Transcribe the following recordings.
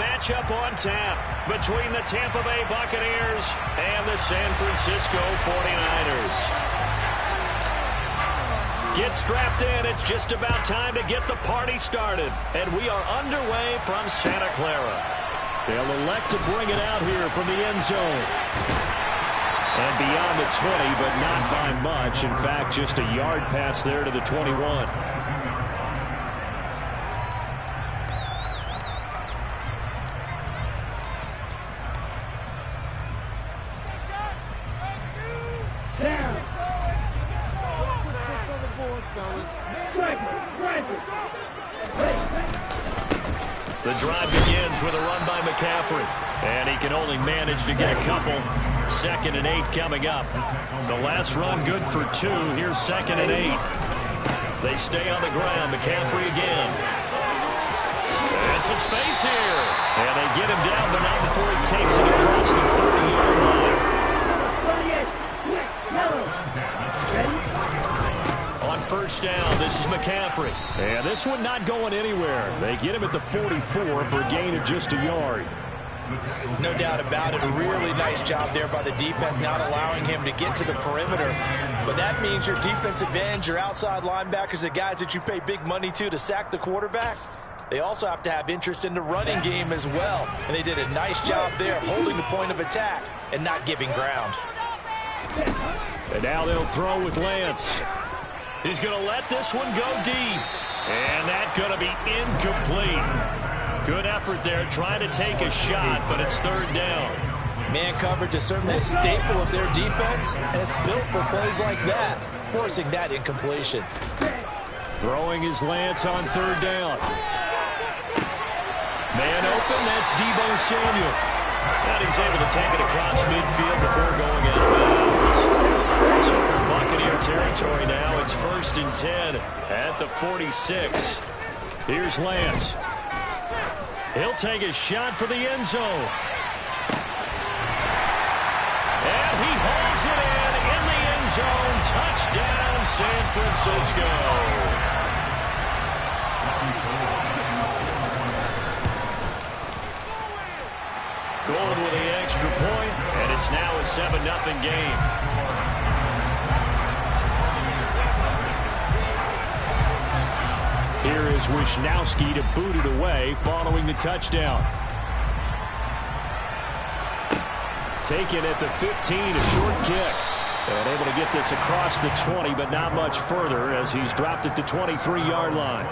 matchup on tap between the Tampa Bay Buccaneers and the San Francisco 49ers. Get strapped in. It's just about time to get the party started. And we are underway from Santa Clara. They'll elect to bring it out here from the end zone. And beyond the 20, but not by much. In fact, just a yard pass there to the 21. The drive begins with a run by McCaffrey. And he can only manage to get a couple. 2nd and 8 coming up. The last run good for 2. Here's 2nd and 8. They stay on the ground. McCaffrey again. And some space here. And they get him down, but not before he takes it across the 30-yard line. On first down, this is McCaffrey. And this one not going anywhere. They get him at the 44 for a gain of just a yard. No doubt about it. A really nice job there by the defense, not allowing him to get to the perimeter. But that means your defensive ends, your outside linebackers, the guys that you pay big money to sack the quarterback, they also have to have interest in the running game as well. And they did a nice job there holding the point of attack and not giving ground. And now they'll throw with Lance. He's going to let this one go deep. And that's going to be incomplete. Good effort there, trying to take a shot, but it's 3rd down. Man coverage is certainly a staple of their defense, and it's built for plays like that, forcing that incompletion. Throwing his Lance on 3rd down. Man open, that's Deebo Samuel. And he's able to take it across midfield before going out of bounds. So from Buccaneer territory now, it's 1st and 10 at the 46. Here's Lance. He'll take a shot for the end zone. And he hauls it in the end zone. Touchdown, San Francisco. Going with the extra point, and it's now a 7-0 game. Here is Wisnowski to boot it away following the touchdown. Taken at the 15, a short kick. And able to get this across the 20, but not much further as he's dropped it to 23-yard line.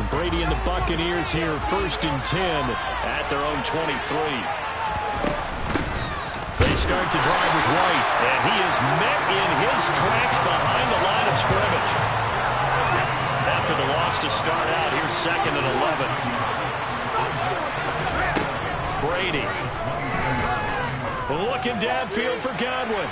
Brady and the Buccaneers here, 1st and 10 at their own 23. They start to drive with White, and he is met in his tracks behind the line of scrimmage. After the loss to start out, here's 2nd and 11. Brady looking downfield for Godwin.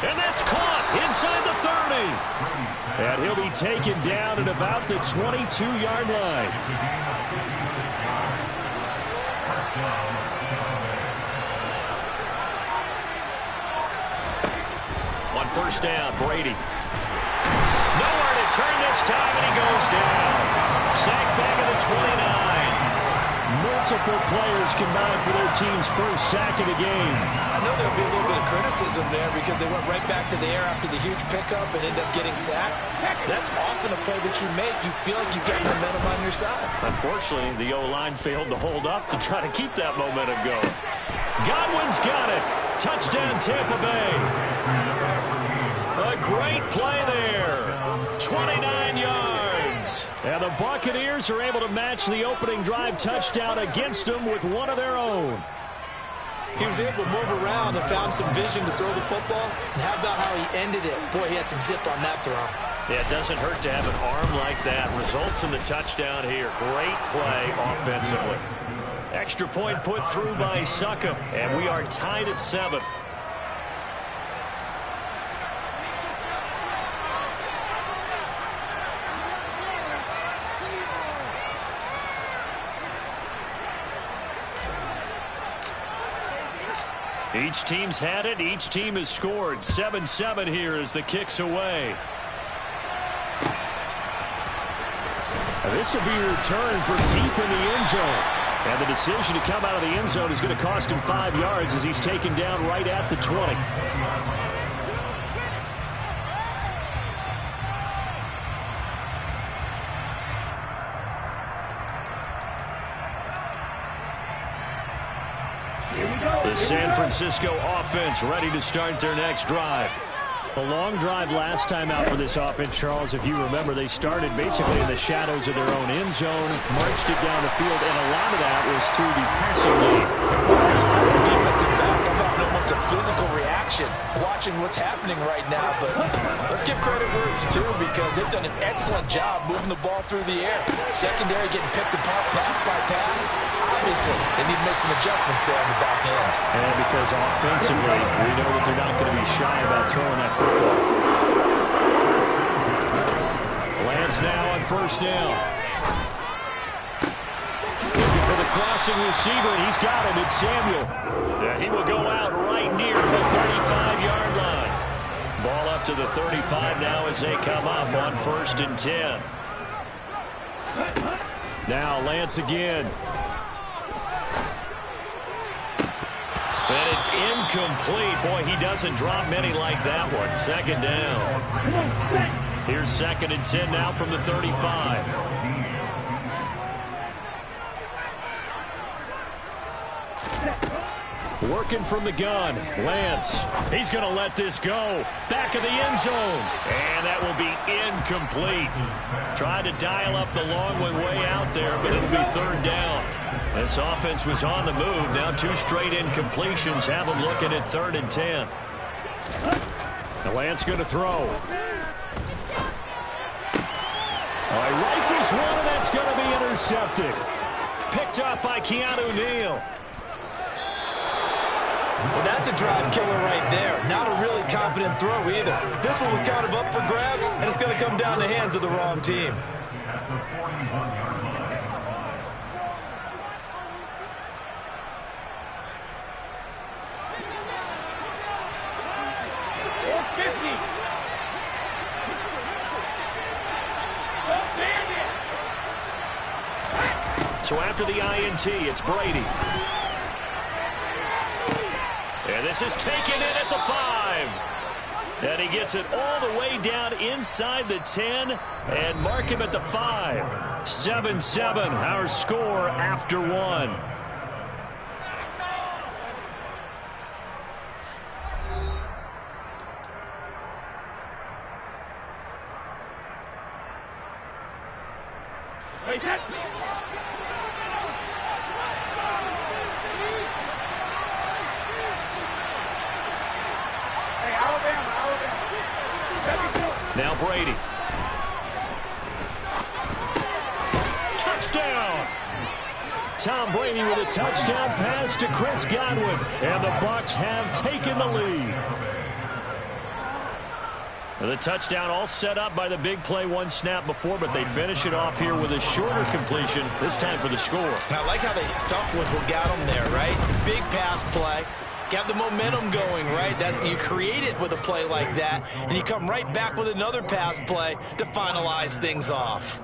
And that's caught inside the 30. And he'll be taken down at about the 22-yard line. On first down, Brady. Nowhere to turn this time, and he goes down. Sacked back at the 29. Multiple players combined for their team's first sack of the game. I know there'll be a little bit of criticism there because they went right back to the air after the huge pickup and ended up getting sacked. That's often a play that you make. You feel like you've got momentum on your side. Unfortunately, the O-line failed to hold up to try to keep that momentum going. Godwin's got it. Touchdown, Tampa Bay. A great play there. 29 yards. And the Buccaneers are able to match the opening drive touchdown against them with one of their own. He was able to move around and found some vision to throw the football. And how about how he ended it? Boy, he had some zip on that throw. Yeah, it doesn't hurt to have an arm like that. Results in the touchdown here. Great play offensively. Extra point put through by Succop, and we are tied at 7. Each team's had it. Each team has scored. 7-7 here as the kick's away. This will be returned from deep in the end zone. And the decision to come out of the end zone is going to cost him 5 yards as he's taken down right at the 20. The San Francisco offense ready to start their next drive. A long drive last time out for this offense, Charles. If you remember, they started basically in the shadows of their own end zone, marched it down the field, and a lot of that was through the passing game. Defensive back, I'm having almost a physical reaction watching what's happening right now. But let's give credit where it's due because they've done an excellent job moving the ball through the air. Secondary getting picked apart pass by pass. Obviously, they need to make some adjustments there on the back end. And because offensively, we know that they're not going to be shy about throwing that football. Lance now on first down. Looking for the crossing receiver, and he's got him. It's Samuel. And he will go out right near the 35-yard line. Ball up to the 35 now as they come up on 1st and 10. Now Lance again. And it's incomplete. Boy, he doesn't drop many like that one. 2nd down. Here's 2nd and 10 now from the 35. Working from the gun. Lance. He's going to let this go. Back of the end zone. And that will be incomplete. Tried to dial up the long one way out there, but it'll be 3rd down. This offense was on the move. Now 2 straight incompletions have them looking at 3rd and 10. The Lance going to throw. All right, rifles one, and that's going to be intercepted. Picked up by Keanu Neal. Well, that's a drive killer right there. Not a really confident throw either. This one was kind of up for grabs, and it's going to come down the hands of the wrong team. So after the INT, it's Brady. And this is taken in at the 5. And he gets it all the way down inside the 10 and mark him at the 5. 7-7, our score after 1. Now Brady. Touchdown! Tom Brady with a touchdown pass to Chris Godwin. And the Bucs have taken the lead. The touchdown all set up by the big play 1 snap before, but they finish it off here with a shorter completion, this time for the score. And I like how they stuck with what got them there, right? Big pass play. Got the momentum going, right? You create it with a play like that, and you come right back with another pass play to finalize things off.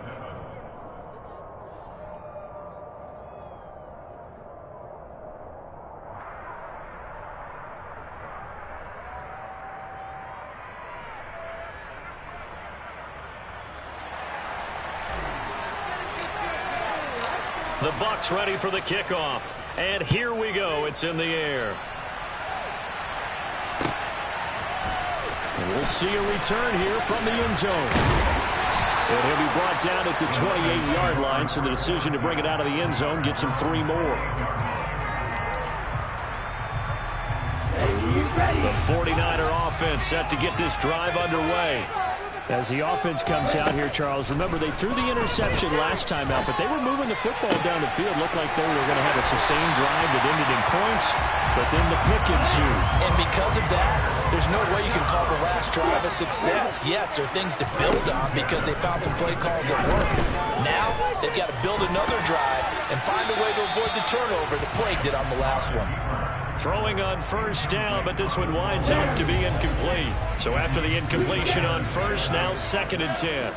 The Bucs ready for the kickoff. And here we go. It's in the air. And we'll see a return here from the end zone. And he'll be brought down at the 28-yard line, so the decision to bring it out of the end zone gets him 3 more. The 49er offense set to get this drive underway. As the offense comes out here, Charles, remember they threw the interception last time out, but they were moving the football down the field. Looked like they were going to have a sustained drive that ended in points, but then the pick ensued. And because of that, there's no way you can call the last drive a success. Yes, there are things to build on because they found some play calls that work. Now, they've got to build another drive and find a way to avoid the turnover the Plague did on the last one. Throwing on first down, but this one winds up to be incomplete. So after the incompletion on first, now 2nd and 10.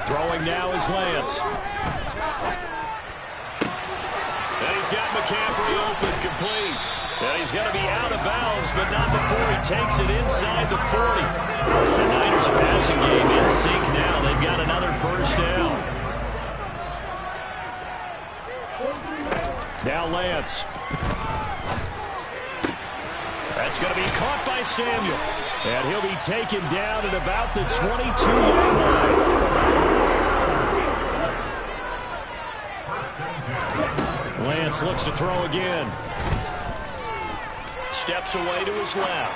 Throwing now is Lance. And he's got McCaffrey open, complete. And he's going to be out of bounds, but not before he takes it inside the 40. The Niners passing game in sync now. They've got another first down. Now Lance. That's going to be caught by Samuel. And he'll be taken down at about the 22-yard line. Lance looks to throw again. Steps away to his left.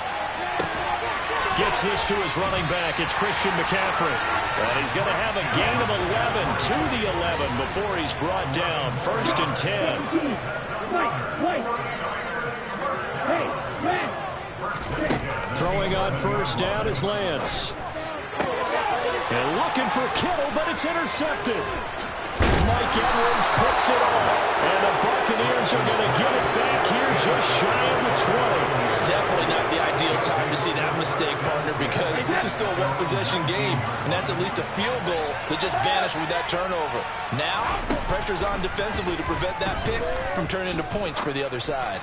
Gets this to his running back. It's Christian McCaffrey. And he's going to have a gain of 11 to the 11 before he's brought down. 1st and 10. Throwing on first down is Lance. And looking for Kittle, but it's intercepted. Mike Edwards picks it off. And the Buccaneers are going to get it back here just shy of the 20. Definitely not the ideal time to see that mistake, partner, because this is still a one-possession game, and that's at least a field goal that just vanished with that turnover. Now, pressure's on defensively to prevent that pick from turning into points for the other side.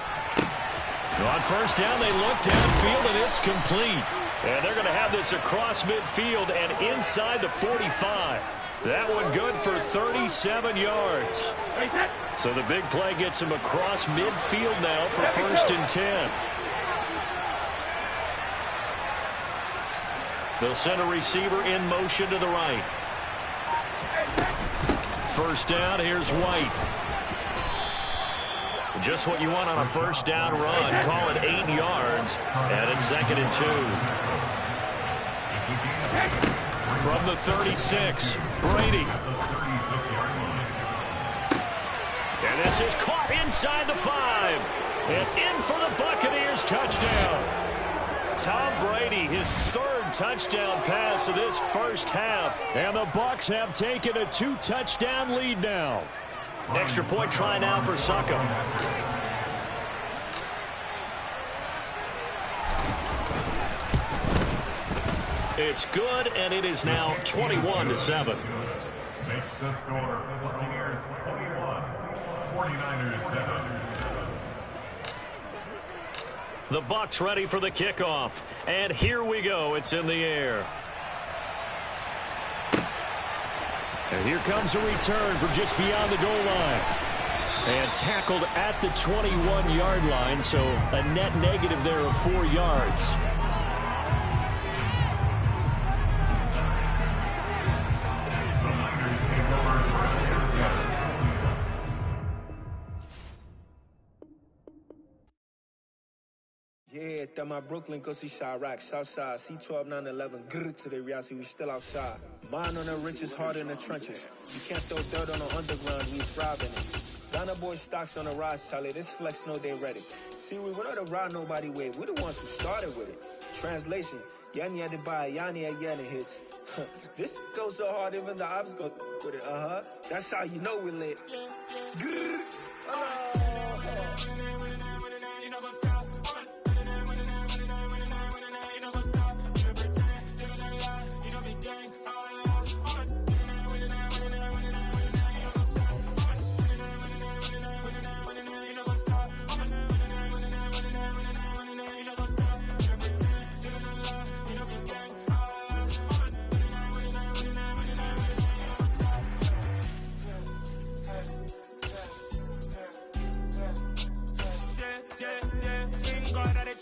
On first down, they look downfield, and it's complete. And they're going to have this across midfield and inside the 45. That one good for 37 yards. So the big play gets him across midfield now for 1st and 10. They'll send a receiver in motion to the right. First down, here's White. Just what you want on a first down run. Call it 8 yards. And it's 2nd and 2. From the 36, Brady. And this is caught inside the 5. And in for the Buccaneers touchdown. Tom Brady, his 3rd touchdown pass of this first half. And the Bucs have taken a 2-touchdown lead now. Extra point try now for Suckham. It's good, and it is now 21-7. Makes the score the Buccaneers 21, 49ers 7. The Bucs ready for the kickoff, and here we go. It's in the air. And here comes a return from just beyond the goal line. And tackled at the 21-yard line, so a net negative there of 4 yards. Yeah, that my Brooklyn, go see Chirac, Southside, C12, 911, grr to the reality, we still outside. Mine on the riches, hard in the trenches. You can't throw dirt on the underground, we thriving it. Ghana boy stocks on the rise, Charlie, this flex know they ready. See, we not the ride nobody with, we the ones who started with it. Translation, Yanni had to buy, Yanni had Yanni hits. This goes so hard, even the ops go with it, That's how you know we lit. Grr,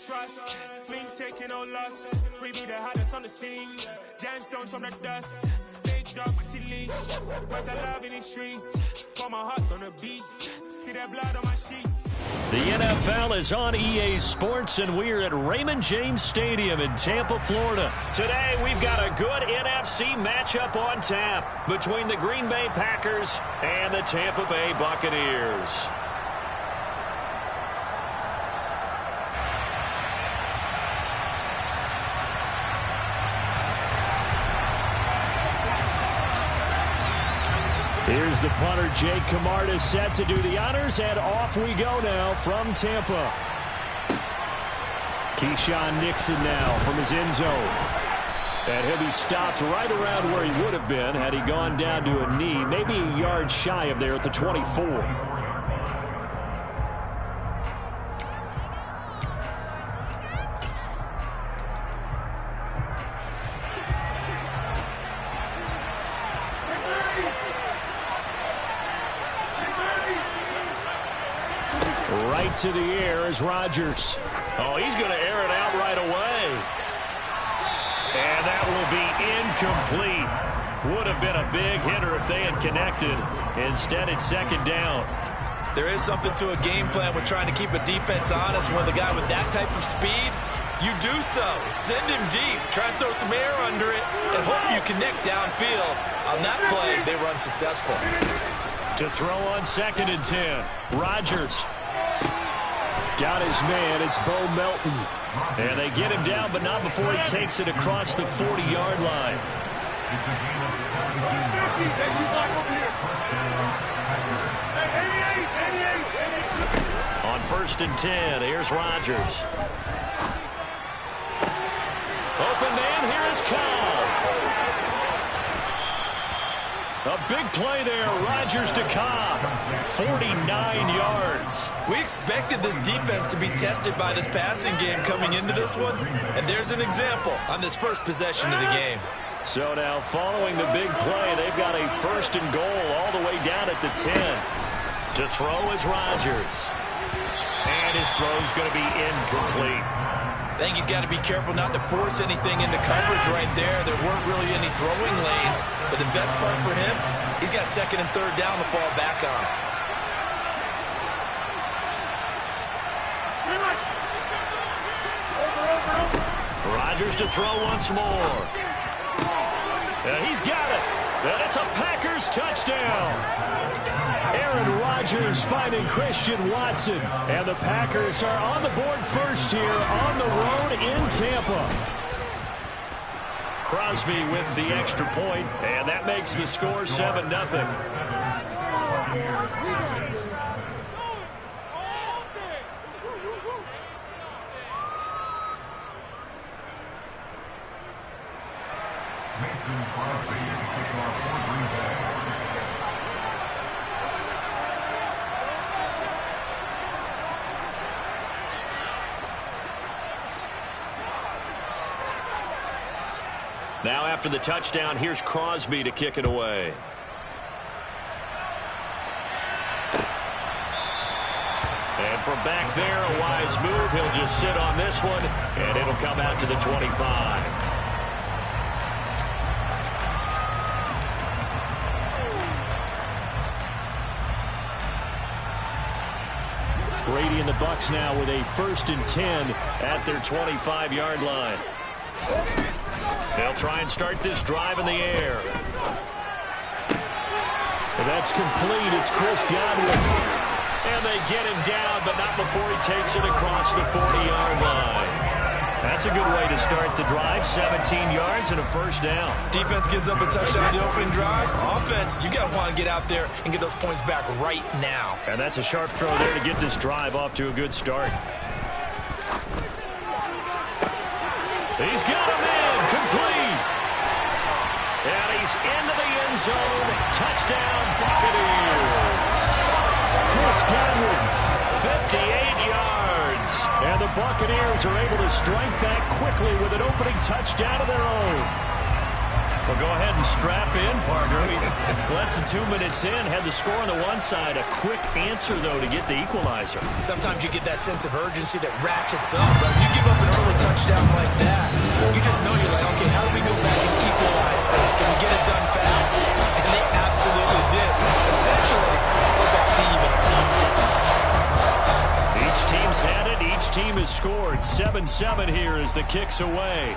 trust. We ain't taking no loss. We be the hottest on the scene. Gemstones from the dust. Big dog with leash. Where's the love in the streets? Got my heart on the beat. See that blood on my sheets. The NFL is on EA Sports, and we're at Raymond James Stadium in Tampa, Florida. Today, we've got a good NFC matchup on tap between the Green Bay Packers and the Tampa Bay Buccaneers. Here's the punter, Jake Camarda, set to do the honors, and off we go now from Tampa. Keyshawn Nixon now from his end zone. And he'll be stopped right around where he would have been had he gone down to a knee, maybe a yard shy of there at the 24. Right to the air is Rodgers. Oh, he's going to air it out right away. And that will be incomplete. Would have been a big hitter if they had connected. Instead, it's second down. There is something to a game plan with trying to keep a defense honest. When the guy with that type of speed, you do so. Send him deep. Try and throw some air under it and hope you connect downfield. On that play, they were unsuccessful. To throw on 2nd and 10. Rodgers. Got his man. It's Bo Melton. And they get him down, but not before he takes it across the 40-yard line. On 1st and 10, here's Rodgers. Open man, here is Cobb. A big play there, Rodgers to Cobb, 49 yards. We expected this defense to be tested by this passing game coming into this one, and there's an example on this first possession of the game. So now following the big play, they've got a 1st and goal all the way down at the 10. To throw is Rodgers. And his throw's going to be incomplete. I think he's got to be careful not to force anything into coverage right there. There weren't really any throwing lanes, but the best part for him, he's got 2nd and 3rd down to fall back on. Rodgers to throw once more. And he's got it. And it's a Packers touchdown. Aaron Rodgers finding Christian Watson. And the Packers are on the board first here on the road in Tampa. Crosby with the extra point, and that makes the score 7-0. Mason Crosby is the kickoff for Green Bay. Now after the touchdown, here's Crosby to kick it away. And from back there, a wise move. He'll just sit on this one, and it'll come out to the 25. Brady and the Bucs now with a 1st and 10 at their 25-yard line. They'll try and start this drive in the air. And that's complete. It's Chris Godwin. And they get him down, but not before he takes it across the 40-yard line. That's a good way to start the drive. 17 yards and a 1st down. Defense gives up a touchdown on the opening drive. Offense, you got to want to get out there and get those points back right now. And that's a sharp throw there to get this drive off to a good start. He's got him in. Complete. And he's into the end zone. Touchdown, Buccaneers. Chris Godwin, 58 yards. And the Buccaneers are able to strike back quickly with an opening touchdown of their own. Well, go ahead and strap in, partner. Less than 2 minutes in, had the score on the one side. A quick answer, though, to get the equalizer. Sometimes you get that sense of urgency that ratchets up. But if you give up an early touchdown like that, you just know you're like, okay, how do we go back and equalize things? Can we get it done fast? And they absolutely did. Essentially, we're back to even. He the score. It's 7-7 here as the kick's away.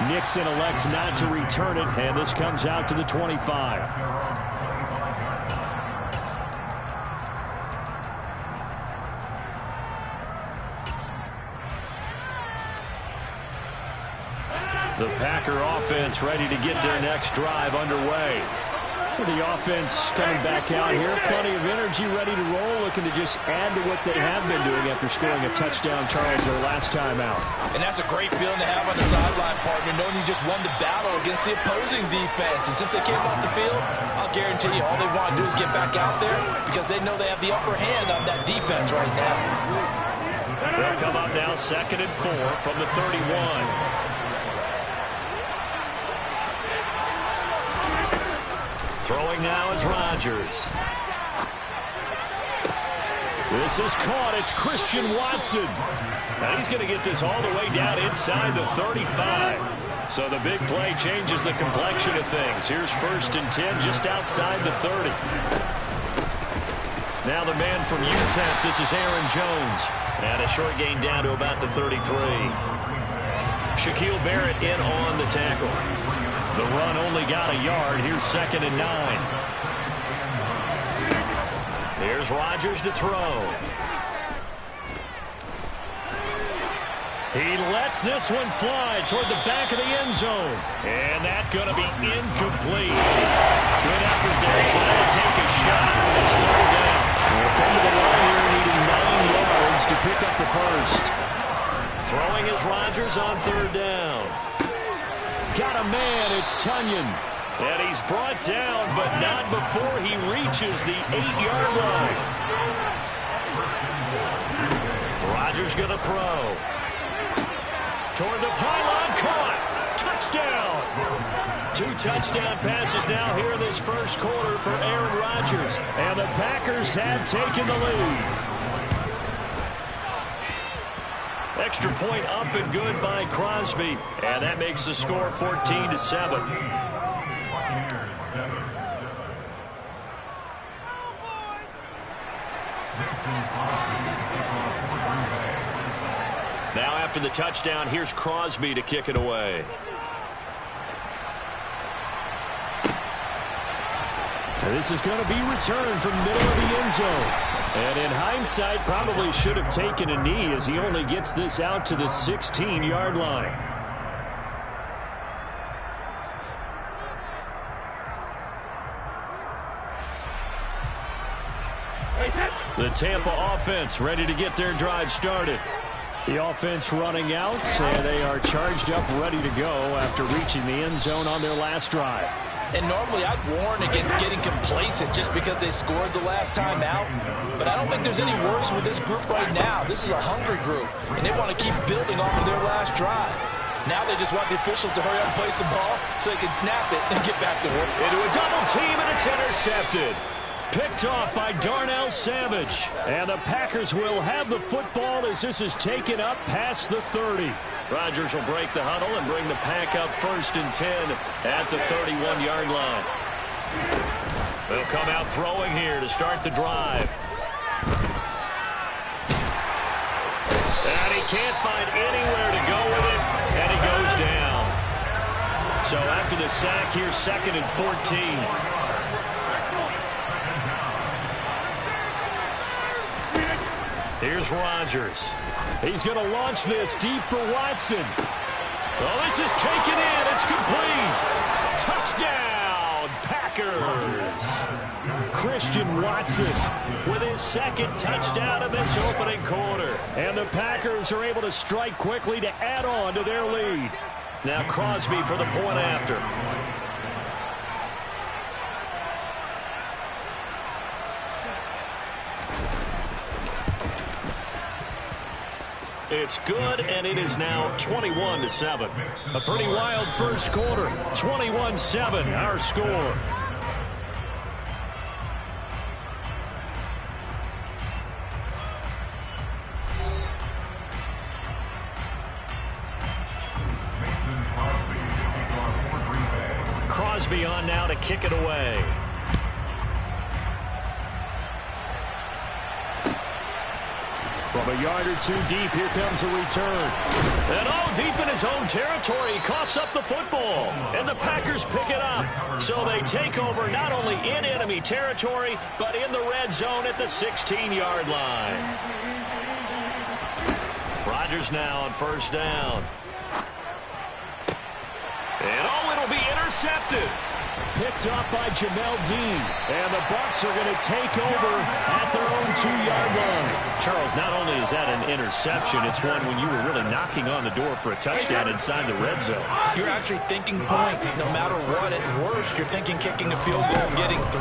Nixon elects not to return it, and this comes out to the 25. The Packer offense ready to get their next drive underway. The offense coming back out here. Plenty of energy, ready to roll, looking to just add to what they have been doing after scoring a touchdown, Charles, their last time out. And that's a great feeling to have on the sideline, partner, knowing you just won the battle against the opposing defense. And since they came off the field, I'll guarantee you all they want to do is get back out there because they know they have the upper hand on that defense right now. They'll come up now 2nd and 4 from the 31. Throwing now is Rodgers. This is caught. It's Christian Watson. And he's going to get this all the way down inside the 35. So the big play changes the complexion of things. Here's 1st and 10 just outside the 30. Now the man from UTEP, this is Aaron Jones. And a short gain down to about the 33. Shaquille Barrett in on the tackle. The run only got a yard. Here's 2nd and 9. Here's Rodgers to throw. He lets this one fly toward the back of the end zone. And that's going to be incomplete. Good effort there trying to take a shot, but it's 3rd down. We'll come to the line here needing 9 yards to pick up the first. Throwing is Rodgers on 3rd down. Got a man, it's Tunyon. And he's brought down, but not before he reaches the 8-yard line. Rodgers going to throw. Toward the pylon, caught. Touchdown. 2 touchdown passes now here in this first quarter for Aaron Rodgers. And the Packers have taken the lead. Extra point up and good by Crosby. And that makes the score 14-7. Now after the touchdown, here's Crosby to kick it away. This is going to be returned from the middle of the end zone. And in hindsight, probably should have taken a knee as he only gets this out to the 16-yard line. The Tampa offense ready to get their drive started. The offense running out, and they are charged up, ready to go after reaching the end zone on their last drive. And normally I'd warn against getting complacent just because they scored the last time out. But I don't think there's any worries with this group right now. This is a hungry group, and they want to keep building off of their last drive. Now they just want the officials to hurry up and place the ball so they can snap it and get back to work. Into a double team, and it's intercepted. Picked off by Darnell Savage. And the Packers will have the football as this is taken up past the 30. Rodgers will break the huddle and bring the Pack up 1st and 10 at the 31-yard line. They'll come out throwing here to start the drive. And he can't find anywhere to go with it, and he goes down. So after the sack, here's 2nd and 14. Here's Rodgers. He's going to launch this deep for Watson. Oh, this is taken in. It's complete. Touchdown, Packers. Christian Watson with his 2nd touchdown of this opening quarter. And the Packers are able to strike quickly to add on to their lead. Now Crosby for the point after. It's good, and it is now 21-7. A pretty wild first quarter. 21-7, our score. Crosby on now to kick it away. From a yard or two deep, here comes a return. And deep in his own territory, he coughs up the football. And the Packers pick it up. So they take over not only in enemy territory, but in the red zone at the 16-yard line. Rodgers now on first down. And it'll be intercepted. Picked up by Jamel Dean. And the Bucs are going to take over at their own 2-yard line. Charles, not only is that an interception, it's one when you were really knocking on the door for a touchdown inside the red zone. You're actually thinking points no matter what. At worst, you're thinking kicking a field goal and getting 3.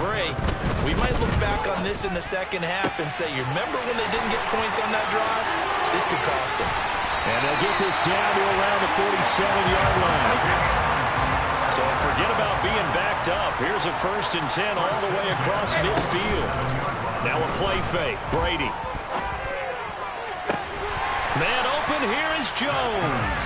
We might look back on this in the second half and say, you remember when they didn't get points on that drive? This could cost them. And they'll get this down to around the 47-yard line. So forget about being backed up. Here's a 1st and 10 all the way across midfield. Now a play fake. Brady. Man open. Here is Jones.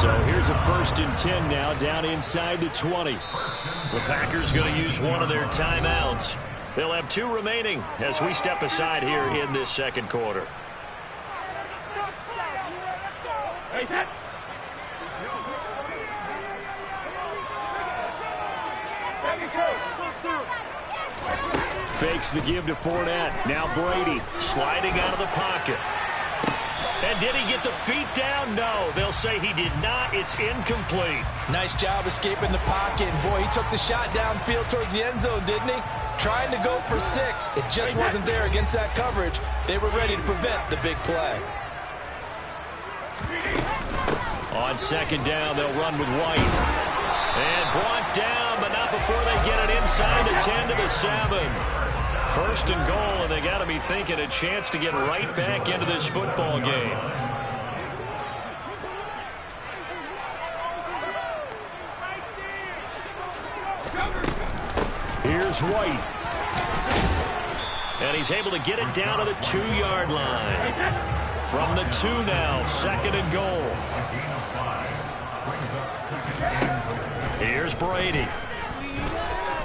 So here's a 1st and 10 now down inside the 20. The Packers going to use one of their timeouts. They'll have 2 remaining as we step aside here in this second quarter. Fakes the give to Fournette. Now Brady sliding out of the pocket. And did he get the feet down? No. They'll say he did not. It's incomplete. Nice job escaping the pocket. And boy, he took the shot downfield towards the end zone, didn't he? Trying to go for 6. It just wasn't there against that coverage. They were ready to prevent the big play. On second down, they'll run with White. And brought down, but not before they get it inside the 10 to the 7. 1st and goal, and they got to be thinking a chance to get right back into this football game. Here's White. And he's able to get it down to the 2-yard line. From the 2 now, 2nd and goal. Here's Brady.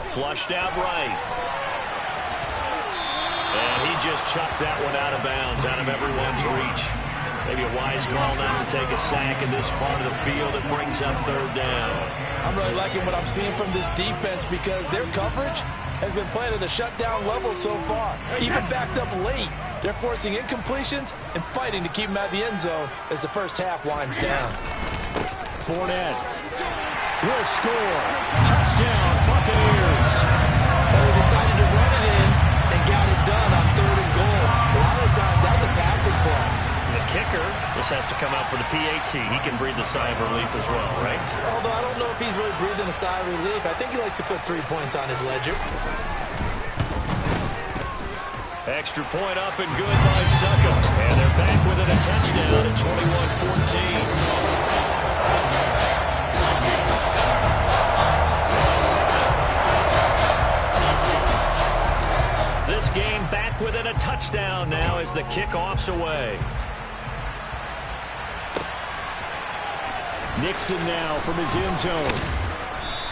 Flushed out right. And he just chucked that one out of bounds, out of everyone's reach. Maybe a wise call not to take a sack in this part of the field. It brings up 3rd down. I'm really liking what I'm seeing from this defense because their coverage has been playing at a shutdown level so far. Even backed up late, they're forcing incompletions and fighting to keep them out of the end zone as the first half winds down. Fournette will score. Touchdown, Buccaneers. Well, they decided to run it in and got it done on 3rd and goal. A lot of times, that's a passing play. The kicker, this has to come out for the PAT. He can breathe a sigh of relief as well, right? Although I don't know if he's really breathing a sigh of relief. I think he likes to put 3 points on his ledger. Extra point up and good by Succa. And they're back within a touchdown at 21-14. This game back within a touchdown now as the kickoff's away. Nixon now from his end zone.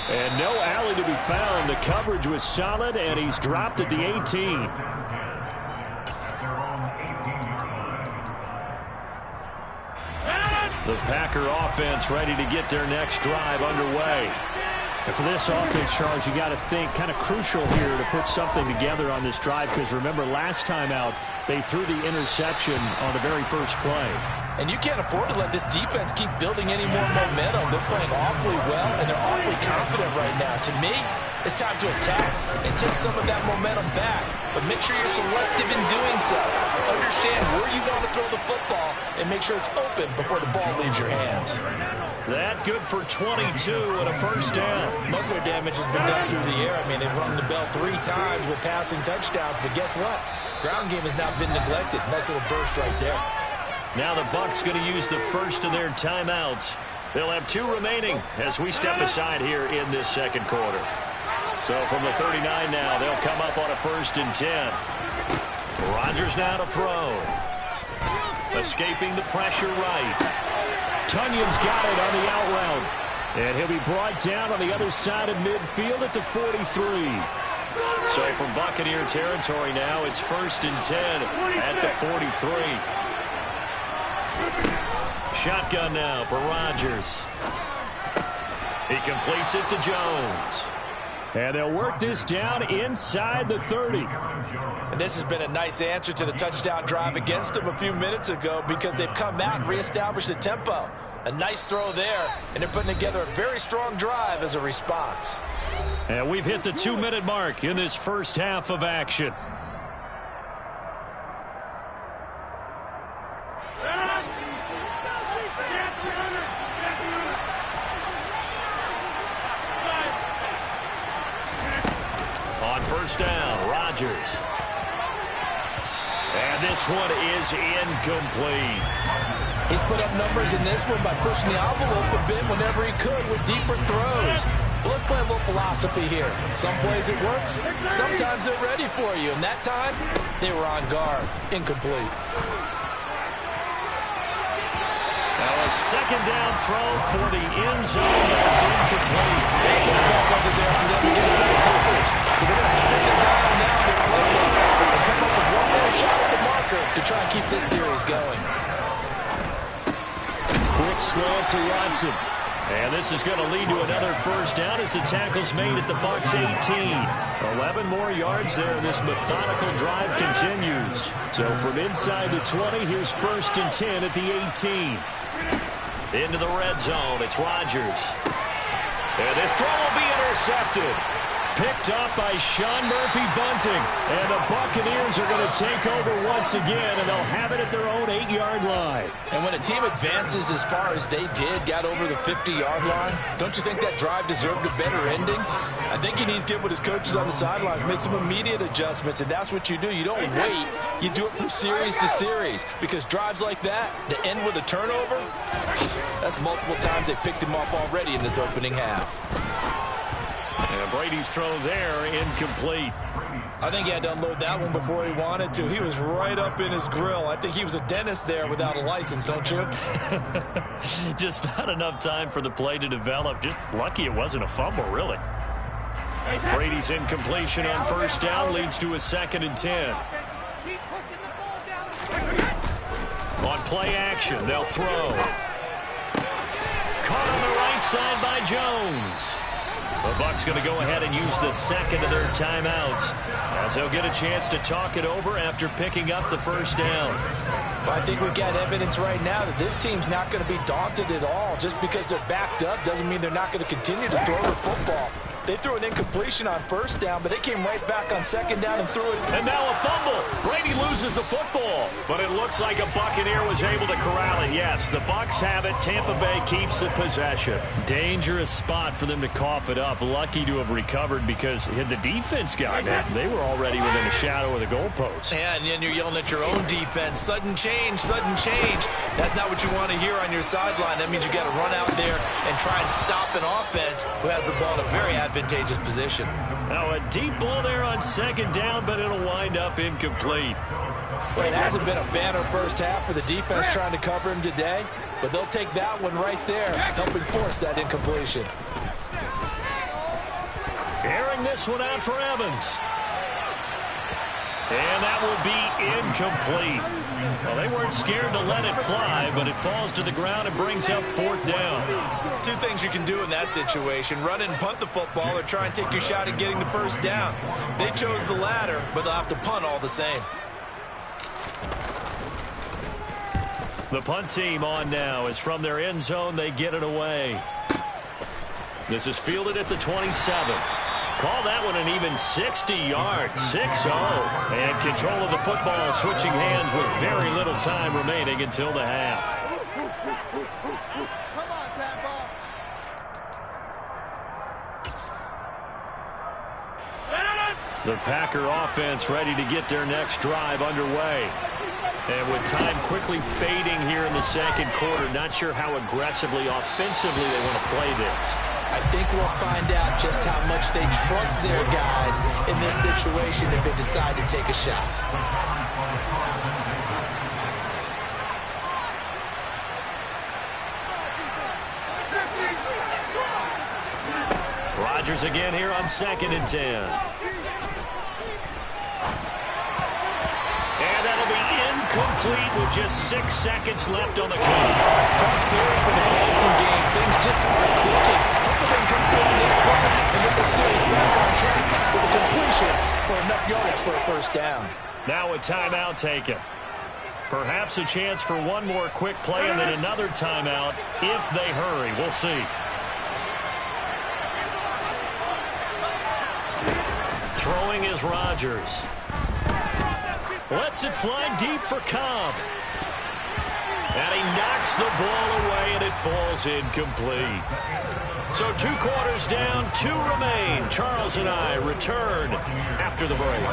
And no alley to be found. The coverage was solid, and he's dropped at the 18. The Packer offense ready to get their next drive underway. And for this offense, Charles, you got to think kind of crucial here to put something together on this drive because remember last time out they threw the interception on the very first play. And you can't afford to let this defense keep building any more momentum. They're playing awfully well, and they're awfully confident right now. To me, it's time to attack and take some of that momentum back. But make sure you're selective in doing so. Understand where you want to throw the football and make sure it's open before the ball leaves your hands. That good for 22 and a first down. Most of their damage has been done through the air. I mean, they've rung the bell 3 times with passing touchdowns, but guess what? Ground game has not been neglected. Nice little burst right there. Now the Bucs going to use the first of their timeouts. They'll have 2 remaining as we step aside here in this second quarter. So from the 39 now, they'll come up on a 1st and 10. Rodgers now to throw. Escaping the pressure right. Tunyon's got it on the out route. And he'll be brought down on the other side of midfield at the 43. So from Buccaneer territory now, it's 1st and 10 at the 43. Shotgun now for Rodgers. He completes it to Jones. And they'll work this down inside the 30. And this has been a nice answer to the touchdown drive against them a few minutes ago because they've come out and reestablished the tempo. A nice throw there, and they're putting together a very strong drive as a response. And we've hit the 2-minute mark in this first half of action. On first down, Rodgers. And this one is incomplete. He's put up numbers in this one by pushing the envelope a bit whenever he could with deeper throws. But let's play a little philosophy here. Some plays it works, sometimes they're ready for you. And that time, they were on guard. Incomplete. Now a second down throw for the end zone. That's incomplete. The call wasn't there for them against that coverage. So they're going to spin the dial now in their playbook and come up with one more shot at the marker to try and keep this series going. Quick slant to Watson. And this is going to lead to another first down as the tackle's made at the Bucs 18. 11 more yards there. This methodical drive continues. So from inside the 20, here's 1st and 10 at the 18. Into the red zone, it's Rodgers. And this throw will be intercepted. Picked up by Sean Murphy-Bunting. And the Buccaneers are going to take over once again, and they'll have it at their own 8-yard line. And when a team advances as far as they did, got over the 50-yard line, don't you think that drive deserved a better ending? I think he needs to get with his coaches on the sidelines, make some immediate adjustments, and that's what you do. You don't wait. You do it from series to series, because drives like that, that end with a turnover, that's multiple times they picked him off already in this opening half. And Brady's throw there, incomplete. I think he had to unload that one before he wanted to. He was right up in his grill. I think he was a dentist there without a license, don't you? Just not enough time for the play to develop. Just lucky it wasn't a fumble, really. Brady's incompletion on first down leads to a 2nd and 10. On play action, they'll throw. Caught on the right side by Jones. The Bucs going to go ahead and use the second of their timeouts as they'll get a chance to talk it over after picking up the first down. But I think we've got evidence right now that this team's not going to be daunted at all. Just because they're backed up doesn't mean they're not going to continue to throw the football. They threw an incompletion on first down, but they came right back on second down and threw it. And now a fumble. Brady loses the football. But it looks like a Buccaneer was able to corral it. Yes, the Bucs have it. Tampa Bay keeps the possession. Dangerous spot for them to cough it up. Lucky to have recovered because had the defense gotten it, they were already within a shadow of the goalpost. Yeah, and then you're yelling at your own defense. Sudden change, sudden change. That's not what you want to hear on your sideline. That means you got to run out there and try and stop an offense who has the ball in a very advantageous position. Now a deep ball there on second down, but it'll wind up incomplete. Well, it hasn't been a banner first half for the defense trying to cover him today, but they'll take that one right there, helping force that incompletion. Airing this one out for Evans. And that will be incomplete. Well, they weren't scared to let it fly, but it falls to the ground and brings up 4th down. Two things you can do in that situation: run and punt the football, or try and take your shot at getting the first down. They chose the latter, but they'll have to punt all the same. The punt team on now is from their end zone. They get it away. This is fielded at the 27. Call that one an even 60 yards, 6-0. And control of the football switching hands with very little time remaining until the half. The Packer offense ready to get their next drive underway. And with time quickly fading here in the second quarter, not sure how aggressively, offensively they want to play this. I think we'll find out just how much they trust their guys in this situation if they decide to take a shot. Rodgers again here on 2nd and 10. Incomplete with just 6 seconds left on the clock. Tough series for the passing game. Things just aren't clicking. Hopefully they can come through in this play and get the series back on track with a completion for enough yardage for a first down. Now a timeout taken. Perhaps a chance for one more quick play and then another timeout if they hurry. We'll see. Throwing is Rodgers. Lets it fly deep for Cobb. And he knocks the ball away, and it falls incomplete. So 2 quarters down, 2 remain. Charles and I return after the break.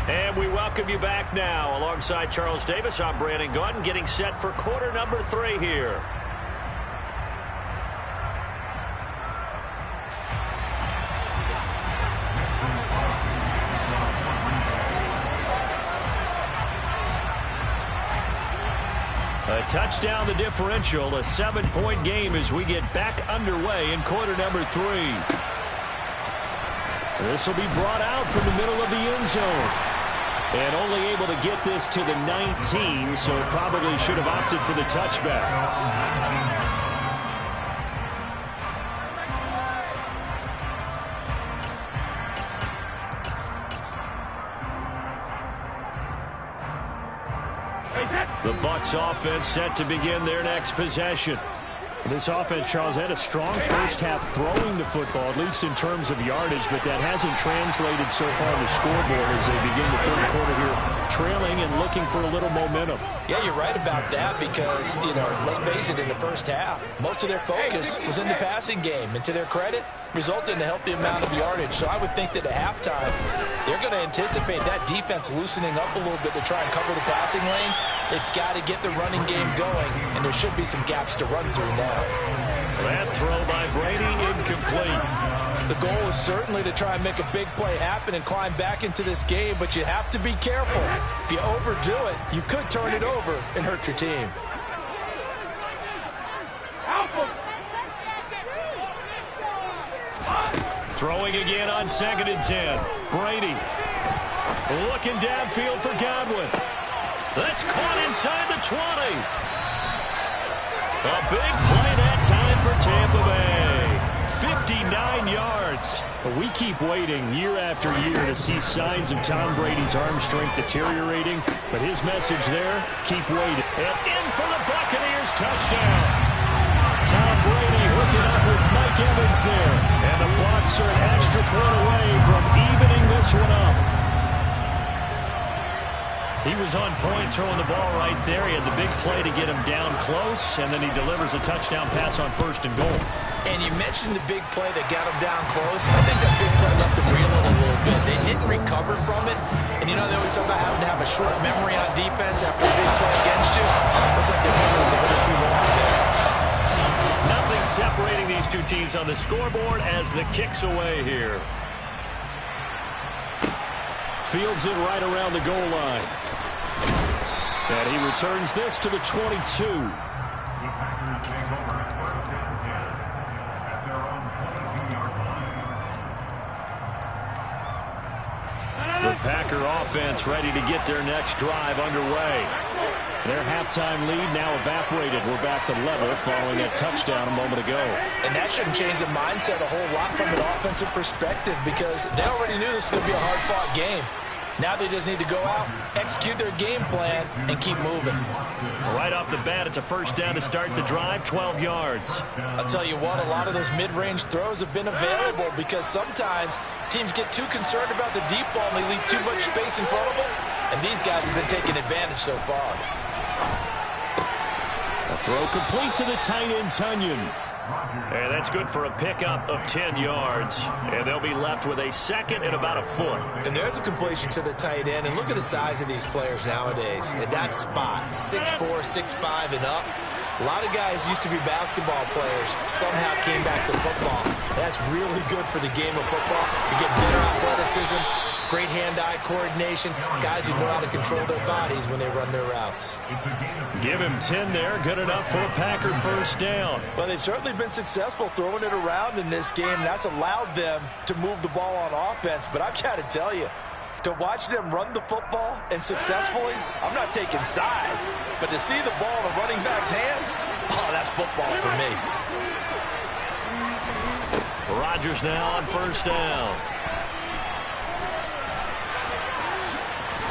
And we welcome you back now. Alongside Charles Davis, I'm Brandon Gaudin, getting set for quarter number 3 here. A touchdown, the differential, a 7-point game as we get back underway in quarter number 3. This will be brought out from the middle of the end zone. And only able to get this to the 19, so probably should have opted for the touchback. The Bucs offense set to begin their next possession. This offense, Charles, had a strong first half throwing the football, at least in terms of yardage, but that hasn't translated so far on the scoreboard as they begin the third quarter here, trailing and looking for a little momentum. Yeah, you're right about that because, let's face it, in the first half, most of their focus was in the passing game. And to their credit, resulted in a healthy amount of yardage. So I would think that at halftime, they're going to anticipate that defense loosening up a little bit to try and cover the passing lanes. They've got to get the running game going, and there should be some gaps to run through now. That throw by Brady incomplete. The goal is certainly to try and make a big play happen and climb back into this game, but you have to be careful. If you overdo it, you could turn it over and hurt your team. Throwing again on 2nd and 10. Brady looking downfield for Godwin. That's caught inside the 20. A big play that time for Tampa Bay. 59 yards. We keep waiting year after year to see signs of Tom Brady's arm strength deteriorating, but his message there, keep waiting. And in for the Buccaneers, touchdown. Tom Brady hooking up with Mike Evans there. And the Bucs are an extra point away from evening this one up. He was on point throwing the ball right there. He had the big play to get him down close, and then he delivers a touchdown pass on 1st and goal. And you mentioned the big play that got him down close. I think that big play left him reeling a little bit. They didn't recover from it. And they always talk about having to have a short memory on defense after a big play against you. Looks like their memory was a little too long there. Nothing separating these two teams on the scoreboard as the kick's away here. Fields it right around the goal line. And he returns this to the 22. The Packer offense ready to get their next drive underway. Their halftime lead now evaporated. We're back to level following that touchdown a moment ago. And that shouldn't change the mindset a whole lot from an offensive perspective because they already knew this was going to be a hard-fought game. Now they just need to go out, execute their game plan, and keep moving. Right off the bat, it's a first down to start the drive, 12 yards. I'll tell you what, a lot of those mid-range throws have been available because sometimes teams get too concerned about the deep ball and they leave too much space in front of them. And these guys have been taking advantage so far. A throw complete to the tight end, Tunyon. And that's good for a pickup of 10 yards. And they'll be left with a second and about a foot. And there's a completion to the tight end. And look at the size of these players nowadays. At that spot, 6'4", 6'5", and up. A lot of guys used to be basketball players, somehow came back to football. That's really good for the game of football. You get better athleticism, Great hand-eye coordination. Guys who know how to control their bodies when they run their routes. Give him 10 there. Good enough for a Packer first down. Well, they've certainly been successful throwing it around in this game. That's allowed them to move the ball on offense. But I've got to tell you, to watch them run the football and successfully, I'm not taking sides. But to see the ball in the running back's hands, oh, that's football for me. Rodgers now on first down.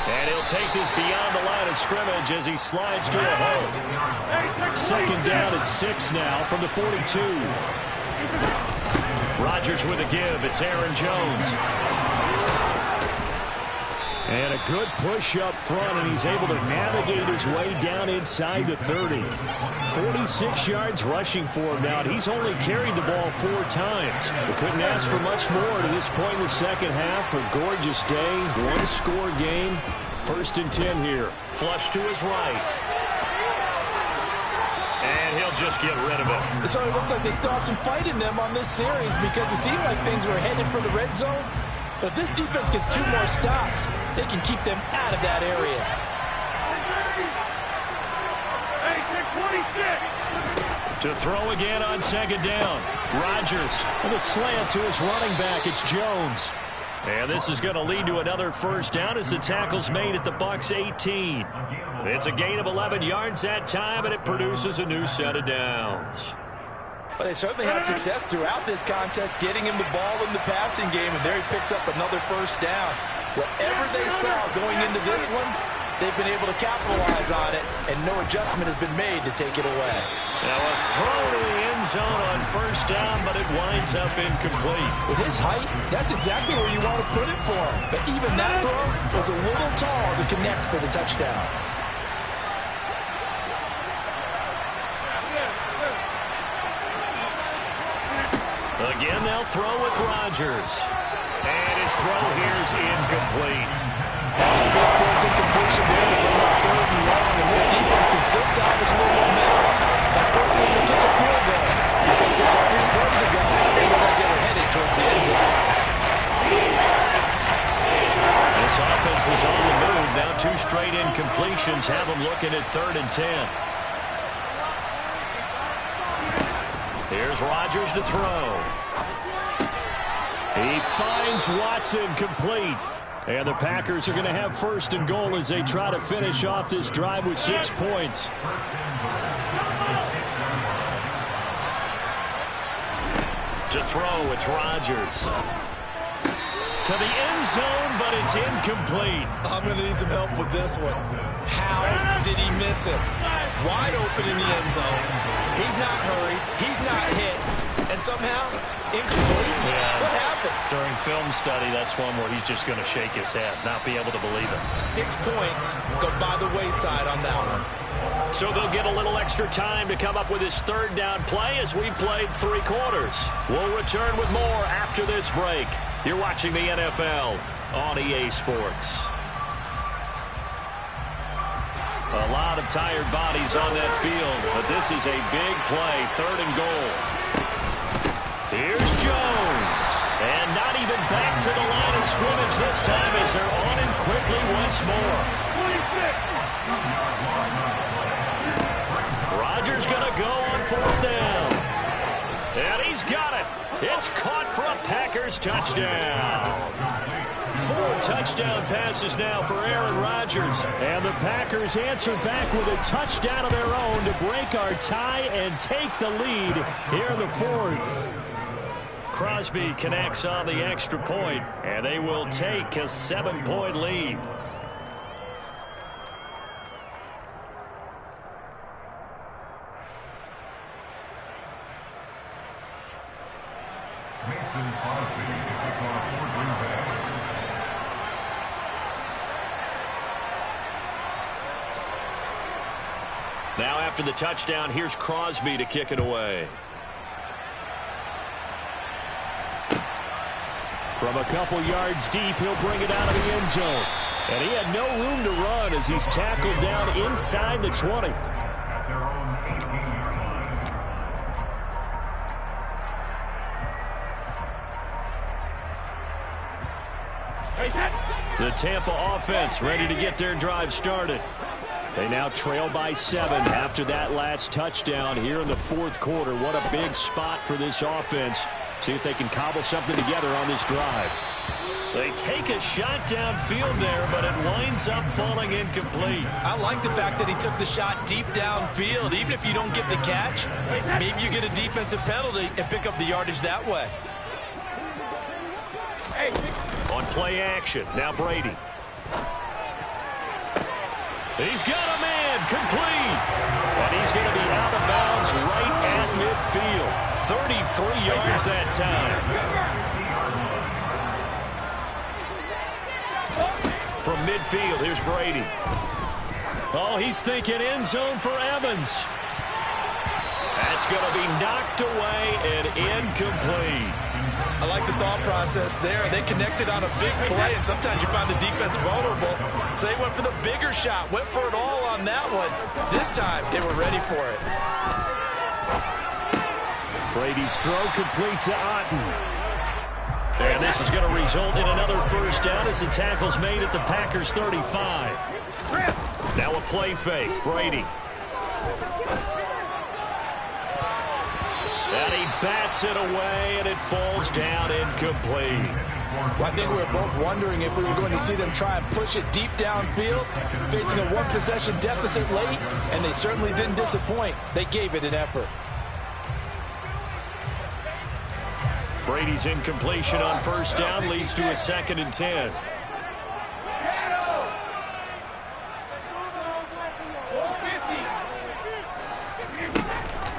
And he'll take this beyond the line of scrimmage as he slides to a hole. Second down at 6 now from the 42. Rodgers with a give. It's Aaron Jones. And a good push up front, and he's able to navigate his way down inside the 30. 46 yards rushing for him now. He's only carried the ball 4 times. We couldn't ask for much more to this point in the second half. A gorgeous day, one-score game. First and 10 here. Flush to his right. And he'll just get rid of it. So it looks like they still have some fight in them on this series because it seemed like things were headed for the red zone. But if this defense gets 2 more stops, they can keep them out of that area. To throw again on second down. Rodgers with a slant to his running back. It's Jones. And this is going to lead to another first down as the tackle's made at the Bucs 18. It's a gain of 11 yards that time, and it produces a new set of downs. Well, they certainly had success throughout this contest, getting him the ball in the passing game, and there he picks up another first down. Whatever they saw going into this one, they've been able to capitalize on it, and no adjustment has been made to take it away. Now a throw to the end zone on first down, but it winds up incomplete. With his height, that's exactly where you want to put it for him. But even that throw was a little tall to connect for the touchdown. Again, they'll throw with Rodgers. And his throw here is incomplete. That's a good force incompletion there to bring up 3rd and long, and this defense can still salvage a little momentum by forcing them to kick a field goal. Because just a few plays ago, they were like they were headed towards the end zone. This offense was on the move. Now 2 straight incompletions have them looking at 3rd and 10. Here's Rodgers to throw. He finds Watson complete. And the Packers are going to have first and goal as they try to finish off this drive with 6 points. To throw, it's Rodgers. To the end zone, but it's incomplete. I'm going to need some help with this one. How did he miss it? Wide open in the end zone. He's not hurried. He's not hit. And somehow, incomplete? Yeah. What happened? During film study, that's one where he's just going to shake his head, not be able to believe it. 6 points go by the wayside on that one. So they'll get a little extra time to come up with his 3rd down play as we played 3 quarters. We'll return with more after this break. You're watching the NFL on EA Sports. A lot of tired bodies on that field, but this is a big play, 3rd and goal. Here's Jones. And not even back to the line of scrimmage this time as they're on him quickly once more. Rodgers going to go on 4th down. And he's got it. It's caught for a Packers touchdown. 4 touchdown passes now for Aaron Rodgers. And the Packers answer back with a touchdown of their own to break our tie and take the lead here in the 4th. Crosby connects on the extra point, and they will take a 7-point lead. Mason Crosby to kick off for Green Bay. Now after the touchdown, here's Crosby to kick it away. From a couple yards deep, he'll bring it out of the end zone. And he had no room to run as he's tackled down inside the 20. At their own 18-yard line. The Tampa offense ready to get their drive started. They now trail by 7 after that last touchdown here in the fourth quarter. What a big spot for this offense. See if they can cobble something together on this drive. They take a shot downfield there, but it winds up falling incomplete. I like the fact that he took the shot deep downfield. Even if you don't get the catch, maybe you get a defensive penalty and pick up the yardage that way. On play action, now Brady. He's got a man, complete. And he's going to be out of bounds right at midfield. 33 yards that time. From midfield, here's Brady. Oh, he's thinking end zone for Evans. That's going to be knocked away and incomplete. I like the thought process there. They connected on a big play, and sometimes you find the defense vulnerable. So they went for the bigger shot, went for it all on that one. This time, they were ready for it. Brady's throw complete to Otten. And this is going to result in another first down as the tackle's made at the Packers' 35. Now a play fake. Brady. And he bats it away, and it falls down incomplete. Well, I think we were both wondering if we were going to see them try and push it deep downfield, facing a one-possession deficit late, and they certainly didn't disappoint. They gave it an effort. Brady's incompletion on first down leads to a 2nd and 10.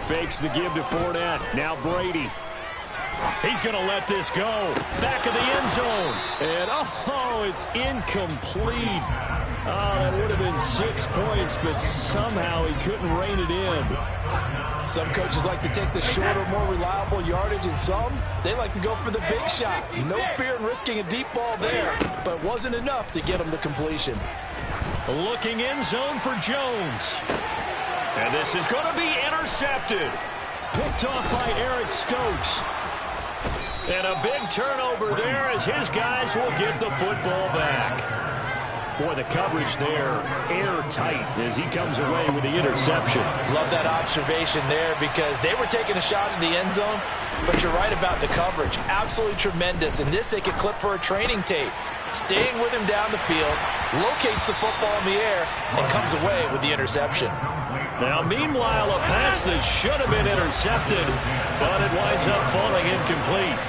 Fakes the give to Fournette. Now Brady. He's going to let this go. Back of the end zone. And, oh, it's incomplete. Oh, that would have been 6 points, but somehow he couldn't rein it in. Some coaches like to take the shorter, more reliable yardage, and some, they like to go for the big shot. No fear in risking a deep ball there, but it wasn't enough to get him the completion. Looking end zone for Jones. And this is going to be intercepted. Picked off by Eric Stokes. And a big turnover there as his guys will get the football back. Boy, the coverage there, airtight as he comes away with the interception. Love that observation there because they were taking a shot at the end zone, but you're right about the coverage. Absolutely tremendous. And this they could clip for a training tape. Staying with him down the field, locates the football in the air, and comes away with the interception. Now, meanwhile, a pass that should have been intercepted, but it winds up falling incomplete.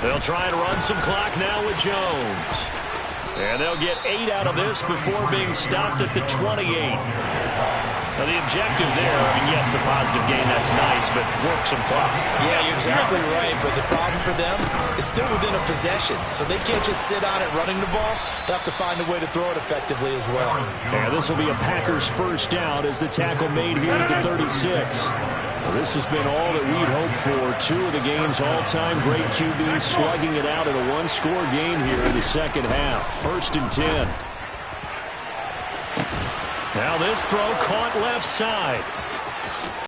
They'll try and run some clock now with Jones. And they'll get 8 out of this before being stopped at the 28. Now, the objective there, I mean, yes, the positive gain, that's nice, but work some clock. Yeah, you're exactly right, but the problem for them is still within a possession, so they can't just sit on it running the ball. They'll have to find a way to throw it effectively as well. Yeah, this will be a Packers first down as the tackle made here at the 36. Well, this has been all that we'd hoped for. 2 of the game's all-time great QBs slugging it out in a one-score game here in the second half. 1st and 10. Now this throw caught left side.